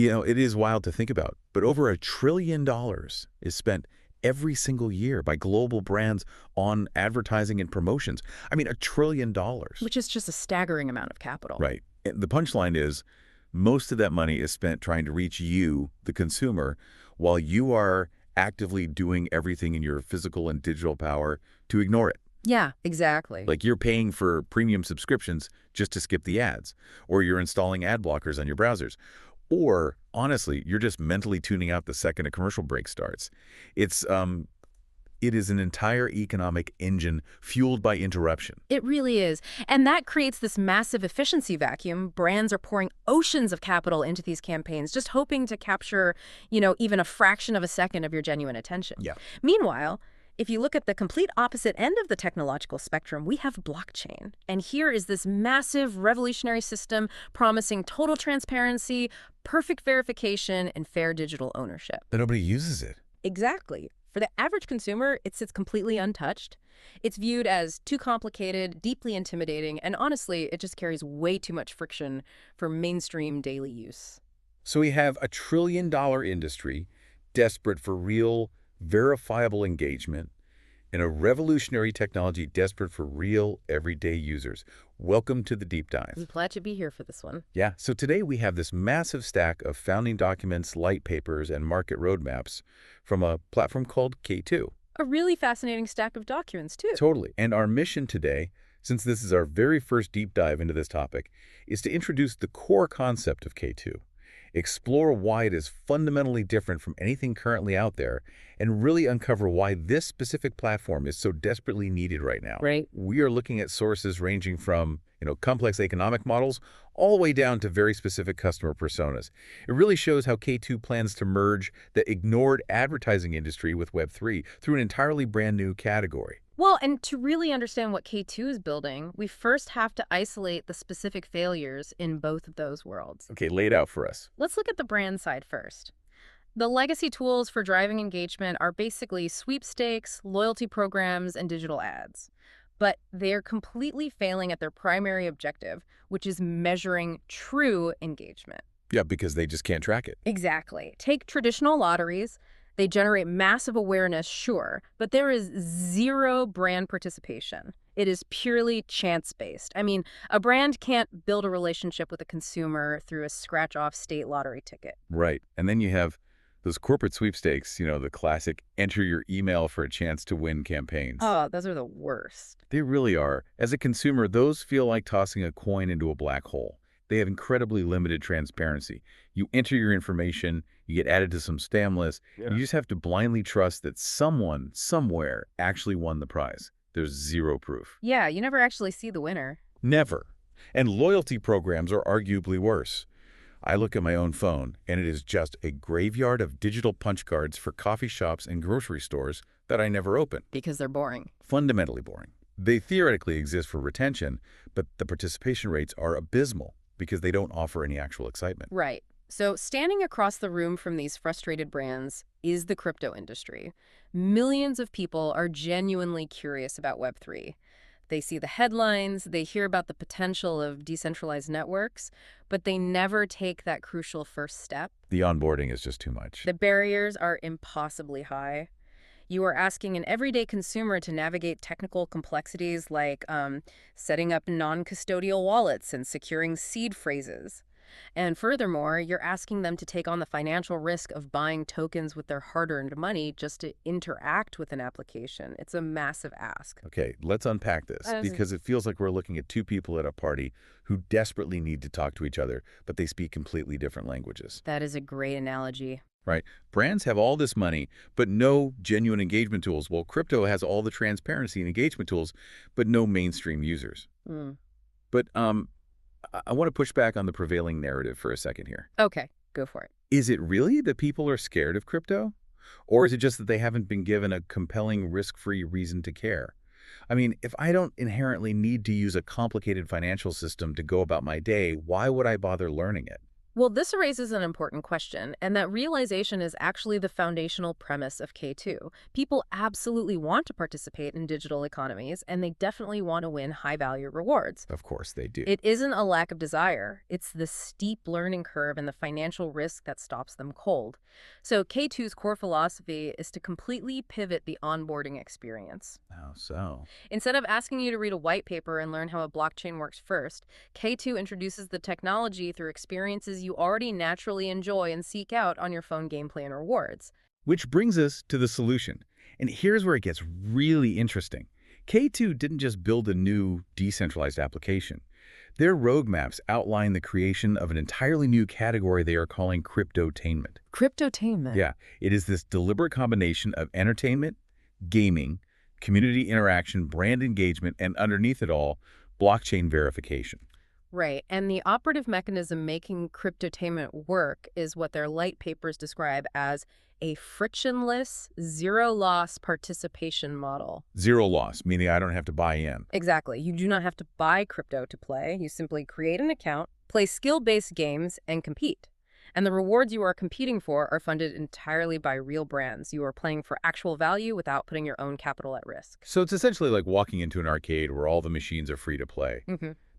It is wild to think about, but over $1 trillion is spent every single year by global brands on advertising and promotions. I mean, $1 trillion. Which is just a staggering amount of capital. Right. And the punchline is most of that money is spent trying to reach you, the consumer, while you are actively doing everything in your physical and digital power to ignore it. Yeah, exactly. Like you're paying for premium subscriptions just to skip the ads, or you're installing ad blockers on your browsers. Or, honestly, you're just mentally tuning out the second a commercial break starts. It is an entire economic engine fueled by interruption. It really is. And that creates this massive efficiency vacuum. Brands are pouring oceans of capital into these campaigns, just hoping to capture, even a fraction of a second of your genuine attention. Yeah. Meanwhile, if you look at the complete opposite end of the technological spectrum, we have blockchain. And here is this massive revolutionary system promising total transparency, perfect verification, and fair digital ownership. But nobody uses it. Exactly. For the average consumer, it sits completely untouched. It's viewed as too complicated, deeply intimidating, and honestly, it just carries way too much friction for mainstream daily use. So we have a trillion-dollar industry desperate for real, verifiable engagement, and a revolutionary technology desperate for real, everyday users. Welcome to the deep dive. I'm glad to be here for this one. Yeah, so today we have this massive stack of founding documents, light papers, and market roadmaps from a platform called K2. A really fascinating stack of documents, too. Totally. And our mission today, since this is our very first deep dive into this topic, is to introduce the core concept of K2, explore why it is fundamentally different from anything currently out there, and really uncover why this specific platform is so desperately needed right now. Right. We are looking at sources ranging from, complex economic models all the way down to very specific customer personas. It really shows how K2 plans to merge the ignored advertising industry with Web3 through an entirely brand new category. Well, and to really understand what K2 is building, we first have to isolate the specific failures in both of those worlds. Okay, lay it out for us. Let's look at the brand side first. The legacy tools for driving engagement are basically sweepstakes, loyalty programs, and digital ads. But they're completely failing at their primary objective, which is measuring true engagement. Yeah, because they just can't track it. Exactly. Take traditional lotteries. They generate massive awareness, sure, but there is zero brand participation. It is purely chance-based. I mean, a brand can't build a relationship with a consumer through a scratch-off state lottery ticket. Right. And then you have those corporate sweepstakes, the classic enter your email for a chance to win campaigns. Oh, those are the worst. They really are. As a consumer, those feel like tossing a coin into a black hole. They have incredibly limited transparency. You enter your information, you get added to some spam list. You just have to blindly trust that someone, somewhere, actually won the prize. There's zero proof. Yeah, you never actually see the winner. Never. And loyalty programs are arguably worse. I look at my own phone, and it is just a graveyard of digital punch cards for coffee shops and grocery stores that I never open. Because they're boring. Fundamentally boring. They theoretically exist for retention, but the participation rates are abysmal because they don't offer any actual excitement. Right. So standing across the room from these frustrated brands is the crypto industry. Millions of people are genuinely curious about Web3. They see the headlines, they hear about the potential of decentralized networks, but they never take that crucial first step. The onboarding is just too much. The barriers are impossibly high. You are asking an everyday consumer to navigate technical complexities like setting up non-custodial wallets and securing seed phrases. And furthermore, you're asking them to take on the financial risk of buying tokens with their hard-earned money just to interact with an application. It's a massive ask. Okay, let's unpack this, because it feels like we're looking at two people at a party who desperately need to talk to each other, but they speak completely different languages. That is a great analogy. Right? Brands have all this money, but no genuine engagement tools. Well, crypto has all the transparency and engagement tools, but no mainstream users. But I want to push back on the prevailing narrative for a second here. Okay, go for it. Is it really that people are scared of crypto? Or is it just that they haven't been given a compelling, risk-free reason to care? I mean, if I don't inherently need to use a complicated financial system to go about my day, why would I bother learning it? Well, this raises an important question, and that realization is actually the foundational premise of K2. People absolutely want to participate in digital economies, and they definitely want to win high-value rewards. Of course they do. It isn't a lack of desire. It's the steep learning curve and the financial risk that stops them cold. So K2's core philosophy is to completely pivot the onboarding experience. How so? Instead of asking you to read a white paper and learn how a blockchain works first, K2 introduces the technology through experiences you already naturally enjoy and seek out on your phone gameplay and rewards. Which brings us to the solution. And here's where it gets really interesting. K2 didn't just build a new, decentralized application. Their roadmaps outline the creation of an entirely new category they are calling cryptotainment. Cryptotainment. Yeah, it is this deliberate combination of entertainment, gaming, community interaction, brand engagement, and underneath it all, blockchain verification. Right, and the operative mechanism making cryptotainment work is what their light papers describe as a frictionless, zero-loss participation model. Zero loss, meaning I don't have to buy in. Exactly. You do not have to buy crypto to play. You simply create an account, play skill-based games, and compete. And the rewards you are competing for are funded entirely by real brands. You are playing for actual value without putting your own capital at risk. So it's essentially like walking into an arcade where all the machines are free to play.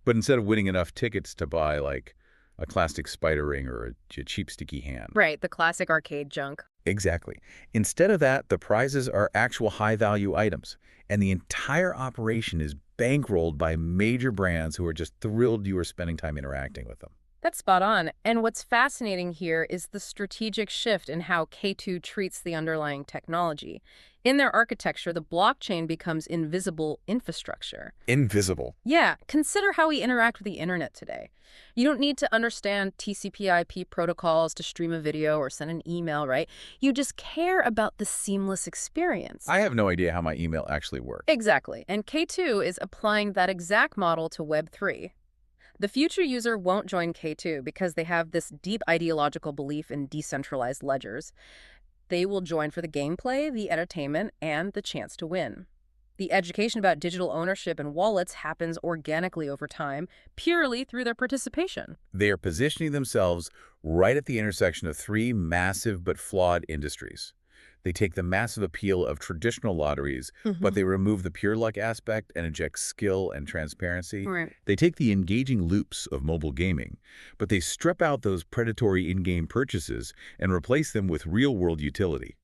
But instead of winning enough tickets to buy, like, a plastic spider ring or a cheap sticky hand. Right, the classic arcade junk. Exactly. Instead of that, the prizes are actual high-value items, and the entire operation is bankrolled by major brands who are just thrilled you are spending time interacting with them. That's spot on. And what's fascinating here is the strategic shift in how K2 treats the underlying technology. In their architecture, the blockchain becomes invisible infrastructure. Invisible. Yeah, consider how we interact with the internet today. You don't need to understand TCP/IP protocols to stream a video or send an email, right? You just care about the seamless experience. I have no idea how my email actually works. Exactly. And K2 is applying that exact model to Web3. The future user won't join K2 because they have this deep ideological belief in decentralized ledgers. They will join for the gameplay, the entertainment, and the chance to win. The education about digital ownership and wallets happens organically over time, purely through their participation. They are positioning themselves right at the intersection of three massive but flawed industries. They take the massive appeal of traditional lotteries, but they remove the pure luck aspect and inject skill and transparency. Right. They take the engaging loops of mobile gaming, but they strip out those predatory in-game purchases and replace them with real-world utility.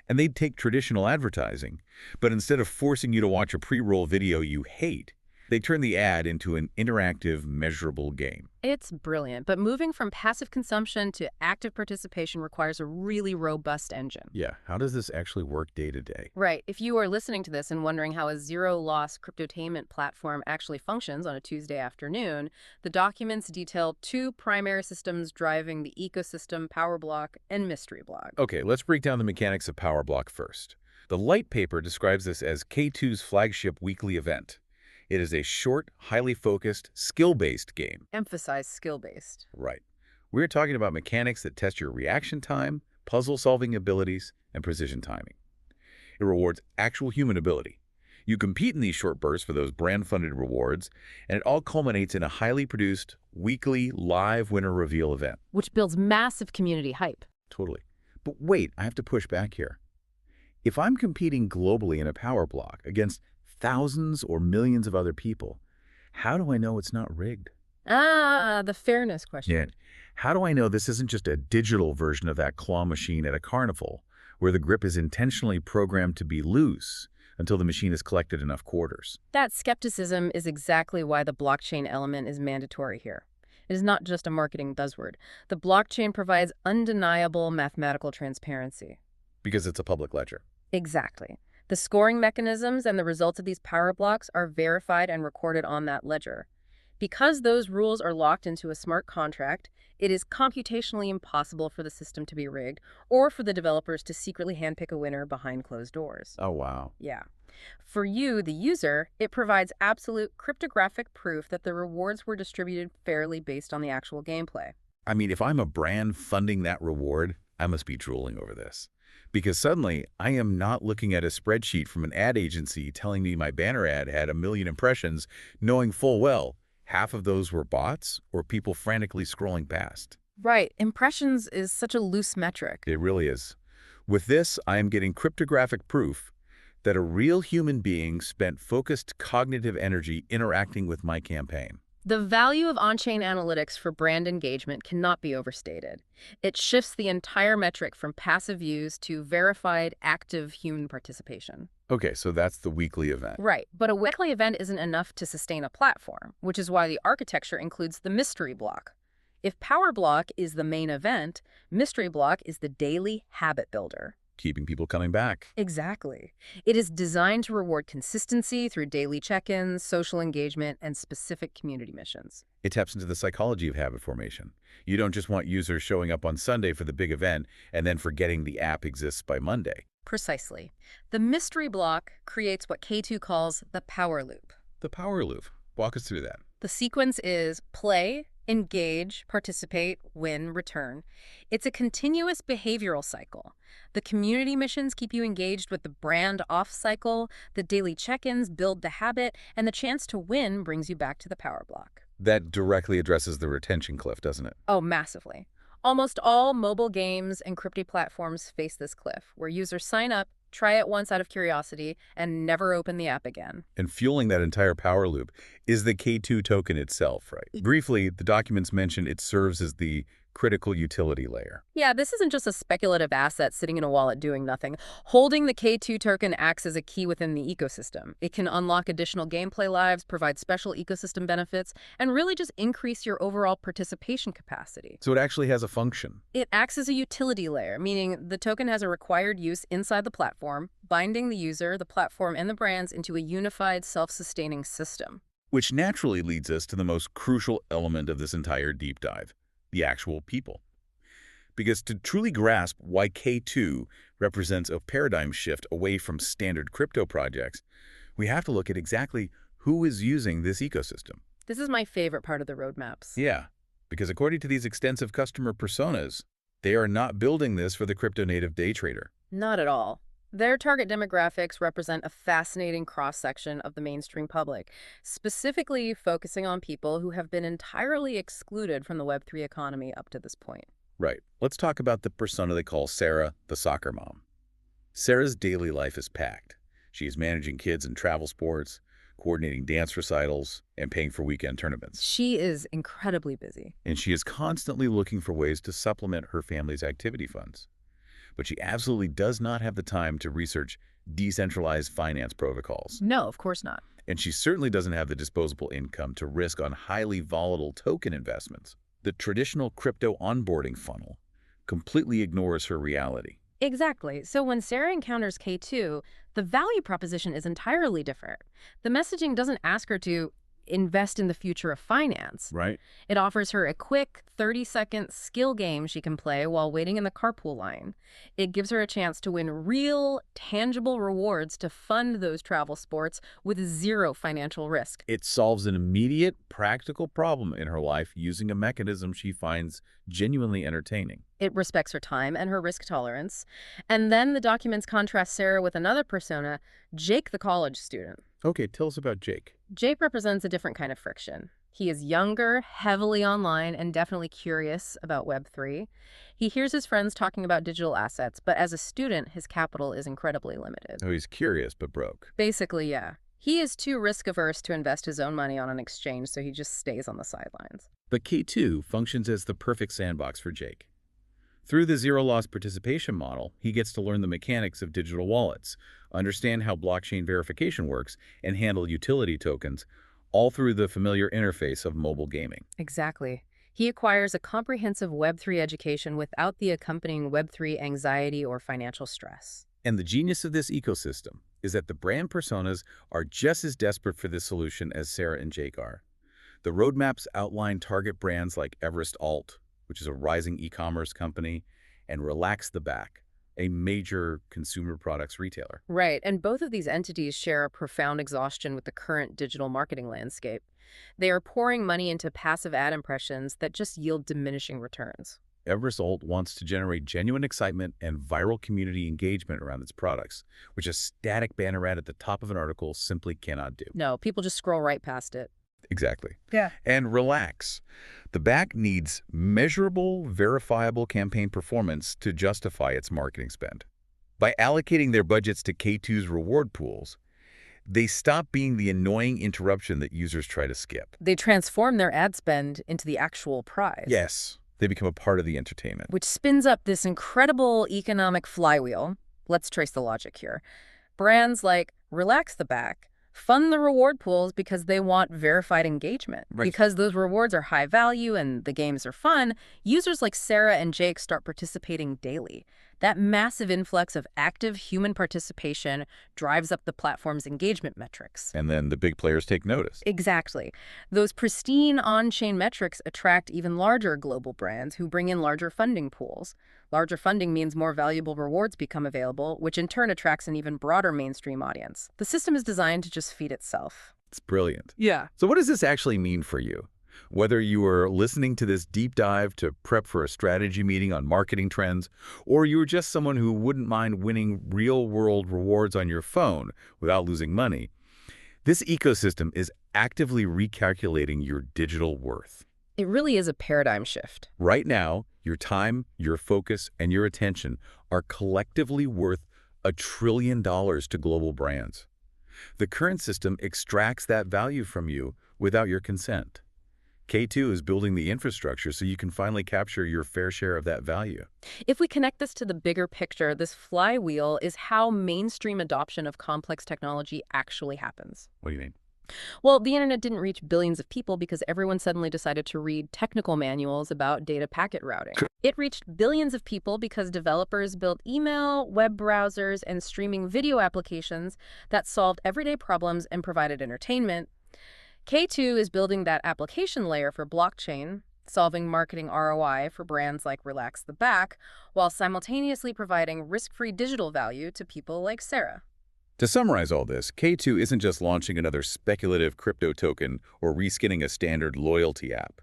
And they take traditional advertising, but instead of forcing you to watch a pre-roll video you hate, they turn the ad into an interactive, measurable game. It's brilliant, but moving from passive consumption to active participation requires a really robust engine. Yeah, how does this actually work day to day? Right. If you are listening to this and wondering how a zero-loss cryptotainment platform actually functions on a Tuesday afternoon, the documents detail two primary systems driving the ecosystem: Power Block and Mystery Block. Okay, let's break down the mechanics of Power Block first. The light paper describes this as K2's flagship weekly event. It is a short, highly focused, skill-based game. Emphasize skill-based. Right. We're talking about mechanics that test your reaction time, puzzle-solving abilities, and precision timing. It rewards actual human ability. You compete in these short bursts for those brand-funded rewards, and it all culminates in a highly produced, weekly, live winner reveal event. Which builds massive community hype. Totally. But wait, I have to push back here. If I'm competing globally in a power block against thousands or millions of other people, how do I know it's not rigged? The fairness question. Yeah. How do I know this isn't just a digital version of that claw machine at a carnival, where the grip is intentionally programmed to be loose until the machine has collected enough quarters? That skepticism is exactly why the blockchain element is mandatory here. It is not just a marketing buzzword. The blockchain provides undeniable mathematical transparency. Because it's a public ledger. Exactly. The scoring mechanisms and the results of these power blocks are verified and recorded on that ledger. Because those rules are locked into a smart contract, it is computationally impossible for the system to be rigged or for the developers to secretly handpick a winner behind closed doors. Oh, wow. Yeah. For you, the user, it provides absolute cryptographic proof that the rewards were distributed fairly based on the actual gameplay. I mean, if I'm a brand funding that reward, I must be drooling over this. Because suddenly, I am not looking at a spreadsheet from an ad agency telling me my banner ad had 1 million impressions, knowing full well half of those were bots or people frantically scrolling past. Right. Impressions is such a loose metric. It really is. With this, I am getting cryptographic proof that a real human being spent focused cognitive energy interacting with my campaign. The value of on-chain analytics for brand engagement cannot be overstated. It shifts the entire metric from passive views to verified, active human participation. Okay, so that's the weekly event. Right, but a weekly event isn't enough to sustain a platform, which is why the architecture includes the mystery block. If Power Block is the main event, Mystery Block is the daily habit builder. Keeping people coming back. Exactly. It is designed to reward consistency through daily check-ins, social engagement, and specific community missions. It taps into the psychology of habit formation. You don't just want users showing up on Sunday for the big event and then forgetting the app exists by Monday. Precisely. The mystery block creates what K2 calls the power loop. The power loop. Walk us through that. The sequence is play, engage, participate, win, return. It's a continuous behavioral cycle. The community missions keep you engaged with the brand off cycle, the daily check-ins build the habit, and the chance to win brings you back to the power block. That directly addresses the retention cliff, doesn't it? Oh, massively. Almost all mobile games and crypto platforms face this cliff, where users sign up, try it once out of curiosity, and never open the app again. And fueling that entire power loop is the K2 token itself, right? Briefly, the documents mention it serves as the critical utility layer. Yeah, this isn't just a speculative asset sitting in a wallet doing nothing. Holding the K2 token acts as a key within the ecosystem. It can unlock additional gameplay lives, provide special ecosystem benefits, and really just increase your overall participation capacity. So it actually has a function. It acts as a utility layer, meaning the token has a required use inside the platform, binding the user, the platform, and the brands into a unified, self-sustaining system. Which naturally leads us to the most crucial element of this entire deep dive, the actual people. Because to truly grasp why K2 represents a paradigm shift away from standard crypto projects, we have to look at exactly who is using this ecosystem. This is my favorite part of the roadmaps. Yeah, because according to these extensive customer personas, they are not building this for the crypto native day trader. Not at all. Their target demographics represent a fascinating cross-section of the mainstream public, specifically focusing on people who have been entirely excluded from the Web3 economy up to this point. Right. Let's talk about the persona they call Sarah, the soccer mom. Sarah's daily life is packed. She is managing kids in travel sports, coordinating dance recitals, and paying for weekend tournaments. She is incredibly busy. And she is constantly looking for ways to supplement her family's activity funds. But she absolutely does not have the time to research decentralized finance protocols. No, of course not. And she certainly doesn't have the disposable income to risk on highly volatile token investments. The traditional crypto onboarding funnel completely ignores her reality. Exactly. So when Sarah encounters K2, the value proposition is entirely different. The messaging doesn't ask her to invest in the future of finance. Right. It offers her a quick 30-second skill game she can play while waiting in the carpool line. It gives her a chance to win real, tangible rewards to fund those travel sports with zero financial risk. It solves an immediate, practical problem in her life using a mechanism she finds genuinely entertaining. It respects her time and her risk tolerance. And then the documents contrast Sarah with another persona, Jake the college student. Okay, tell us about Jake. Jake represents a different kind of friction. He is younger, heavily online, and definitely curious about Web3. He hears his friends talking about digital assets, but as a student, his capital is incredibly limited. Oh, he's curious but broke. Basically, yeah. He is too risk-averse to invest his own money on an exchange, so he just stays on the sidelines. But K2 functions as the perfect sandbox for Jake. Through the zero-loss participation model, he gets to learn the mechanics of digital wallets, understand how blockchain verification works, and handle utility tokens, all through the familiar interface of mobile gaming. Exactly. He acquires a comprehensive Web3 education without the accompanying Web3 anxiety or financial stress. And the genius of this ecosystem is that the brand personas are just as desperate for this solution as Sarah and Jake are. The roadmaps outline target brands like Everest Alt, which is a rising e-commerce company, and Relax the Back, a major consumer products retailer. Right, and both of these entities share a profound exhaustion with the current digital marketing landscape. They are pouring money into passive ad impressions that just yield diminishing returns. Everest Alt wants to generate genuine excitement and viral community engagement around its products, which a static banner ad at the top of an article simply cannot do. No, people just scroll right past it. Exactly. Yeah. And relax. The back needs measurable, verifiable campaign performance to justify its marketing spend. By allocating their budgets to K2's reward pools, they stop being the annoying interruption that users try to skip. They transform their ad spend into the actual prize, Yes, they become a part of the entertainment. which spins up this incredible economic flywheel. Let's trace the logic here. Brands like Relax the Back fund the reward pools because they want verified engagement. Right. Because those rewards are high value and the games are fun, users like Sarah and Jake start participating daily. That massive influx of active human participation drives up the platform's engagement metrics. And then the big players take notice. Exactly. Those pristine on-chain metrics attract even larger global brands who bring in larger funding pools. Larger funding means more valuable rewards become available, which in turn attracts an even broader mainstream audience. The system is designed to just feed itself. It's brilliant. Yeah. So what does this actually mean for you? Whether you are listening to this deep dive to prep for a strategy meeting on marketing trends, or you are just someone who wouldn't mind winning real-world rewards on your phone without losing money, this ecosystem is actively recalculating your digital worth. It really is a paradigm shift. Right now, your time, your focus, and your attention are collectively worth $1 trillion to global brands. The current system extracts that value from you without your consent. K2 is building the infrastructure so you can finally capture your fair share of that value. If we connect this to the bigger picture, this flywheel is how mainstream adoption of complex technology actually happens. What do you mean? Well, the internet didn't reach billions of people because everyone suddenly decided to read technical manuals about data packet routing. It reached billions of people because developers built email, web browsers, and streaming video applications that solved everyday problems and provided entertainment. K2 is building that application layer for blockchain, solving marketing ROI for brands like Relax the Back, while simultaneously providing risk-free digital value to people like Sarah. To summarize all this, K2 isn't just launching another speculative crypto token or reskinning a standard loyalty app.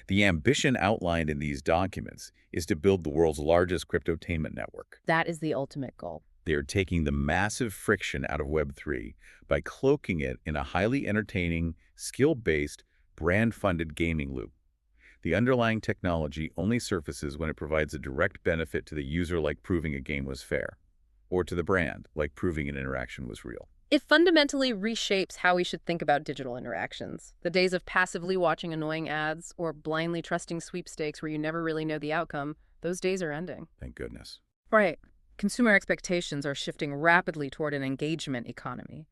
The ambition outlined in these documents is to build the world's largest cryptotainment network. That is the ultimate goal. They are taking the massive friction out of Web3 by cloaking it in a highly entertaining, skill-based, brand-funded gaming loop. The underlying technology only surfaces when it provides a direct benefit to the user, like proving a game was fair, or to the brand, like proving an interaction was real. It fundamentally reshapes how we should think about digital interactions. The days of passively watching annoying ads or blindly trusting sweepstakes where you never really know the outcome, those days are ending. Thank goodness. Right. Consumer expectations are shifting rapidly toward an engagement economy.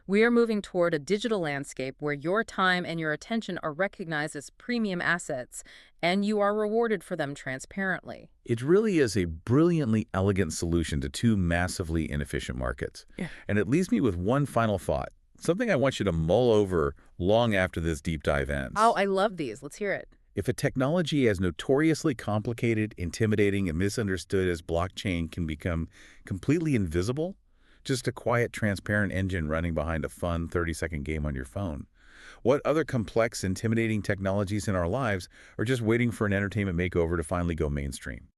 We are moving toward a digital landscape where your time and your attention are recognized as premium assets, and you are rewarded for them transparently. It really is a brilliantly elegant solution to two massively inefficient markets. Yeah. And it leaves me with one final thought, something I want you to mull over long after this deep dive ends. Oh, I love these. Let's hear it. If a technology as notoriously complicated, intimidating, and misunderstood as blockchain can become completely invisible, just a quiet, transparent engine running behind a fun 30-second game on your phone, what other complex, intimidating technologies in our lives are just waiting for an entertainment makeover to finally go mainstream?